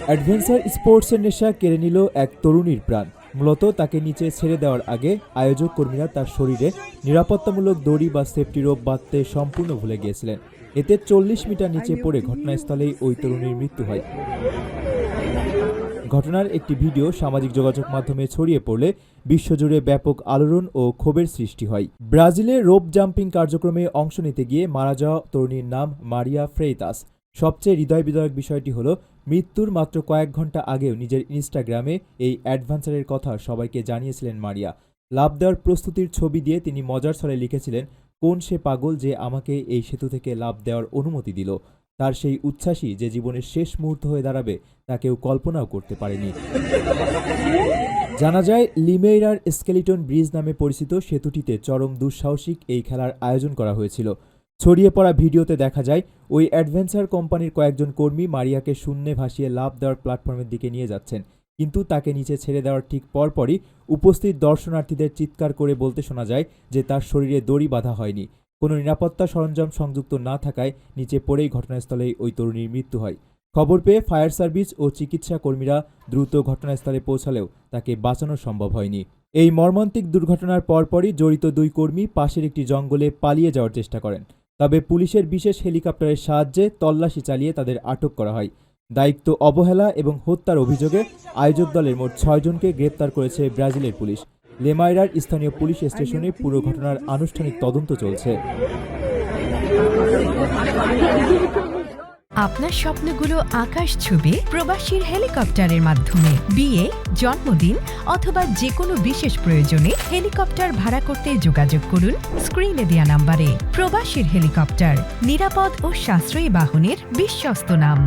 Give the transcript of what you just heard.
Adventure স্পোর্টসের নেশা কেড়ে নিল এক তরুণীর প্রাণ। মূলত তাকে নিচে ছেড়ে দেওয়ার আগে আয়োজক কর্মীরা তার শরীরে নিরাপত্তামূলক দড়ি বা সেফটি রোপ বাঁধতে সম্পূর্ণ ভুলে গিয়েছিলেন। এতে ৪০ মিটার নিচে পড়ে ঘটনাস্থলেই ওই তরুণীর মৃত্যু হয়। ঘটনার একটি ভিডিও সামাজিক যোগাযোগ মাধ্যমে ছড়িয়ে পড়লে বিশ্বজুড়ে ব্যাপক আলোড়ন ও ক্ষোভের সৃষ্টি হয়। ব্রাজিলে রোপ জাম্পিং কার্যক্রমে অংশ নিতে গিয়ে মারা যাওয়া তরুণীর নাম মারিয়া ফ্রেইতাস। সবচেয়ে হৃদয় বিদারক বিষয়টি হলো, মৃত্যুর মাত্র কয়েক ঘন্টা আগেও নিজের ইনস্টাগ্রামে এই অ্যাডভেঞ্চারের কথা সবাইকে জানিয়েছিলেন মারিয়া। লাফ দেওয়ার প্রস্তুতির ছবি দিয়ে তিনি মজার ছলে লিখেছিলেন, কোন সে পাগল যে আমাকে এই সেতু থেকে লাফ দেওয়ার অনুমতি দিল। তার সেই উচ্ছ্বাসই যে জীবনের শেষ মুহূর্ত হয়ে দাঁড়াবে তা কেউ কল্পনাও করতে পারেনি। জানা যায়, লিমেইরার স্কেলিটন ব্রিজ নামে পরিচিত সেতুটিতে চরম দুঃসাহসিক এই খেলার আয়োজন করা হয়েছিল। ছড়িয়ে পড়া ভিডিওতে দেখা যায়, ওই অ্যাডভেঞ্চার কোম্পানির কয়েকজন কর্মী মারিয়াকে শূন্যে ভাসিয়ে লাফ দেওয়ার প্ল্যাটফর্মের দিকে নিয়ে যাচ্ছেন, কিন্তু তাকে নিচে ছেড়ে দেওয়ার ঠিক পরপরই উপস্থিত দর্শনার্থীদের চিৎকার করে বলতে শোনা যায় যে তার শরীরে দড়ি বাঁধা হয়নি। কোনো নিরাপত্তা সরঞ্জাম সংযুক্ত না থাকায় নিচে পড়েই ঘটনাস্থলেই ওই তরুণীর মৃত্যু হয়। খবর পেয়ে ফায়ার সার্ভিস ও চিকিৎসা কর্মীরা দ্রুত ঘটনাস্থলে পৌঁছালেও তাকে বাঁচানো সম্ভব হয়নি। এই মর্মান্তিক দুর্ঘটনার পরপরই জড়িত দুই কর্মী পাশের একটি জঙ্গলে পালিয়ে যাওয়ার চেষ্টা করেন। তবে পুলিশের বিশেষ হেলিকপ্টারের সাহায্যে তল্লাশি চালিয়ে তাদের আটক করা হয়। দায়িত্ব অবহেলা এবং হত্যার অভিযোগে আয়োজক দলের মোট ৬ জনকে গ্রেপ্তার করেছে ব্রাজিলের পুলিশ। লিমেইরার স্থানীয় পুলিশ স্টেশনে পুরো ঘটনার আনুষ্ঠানিক তদন্ত চলছে। আপনার স্বপ্নগুলো আকাশ ছুবে প্রবাসীর হেলিকপ্টারের মাধ্যমে। বিয়ে, জন্মদিন অথবা যে কোনো বিশেষ প্রয়োজনে হেলিকপ্টার ভাড়া করতে যোগাযোগ করুন স্ক্রিনে দেয়া নাম্বারে। প্রবাসীর হেলিকপ্টার, নিরাপদ ও সাশ্রয়ী বাহনের বিশ্বস্ত নাম।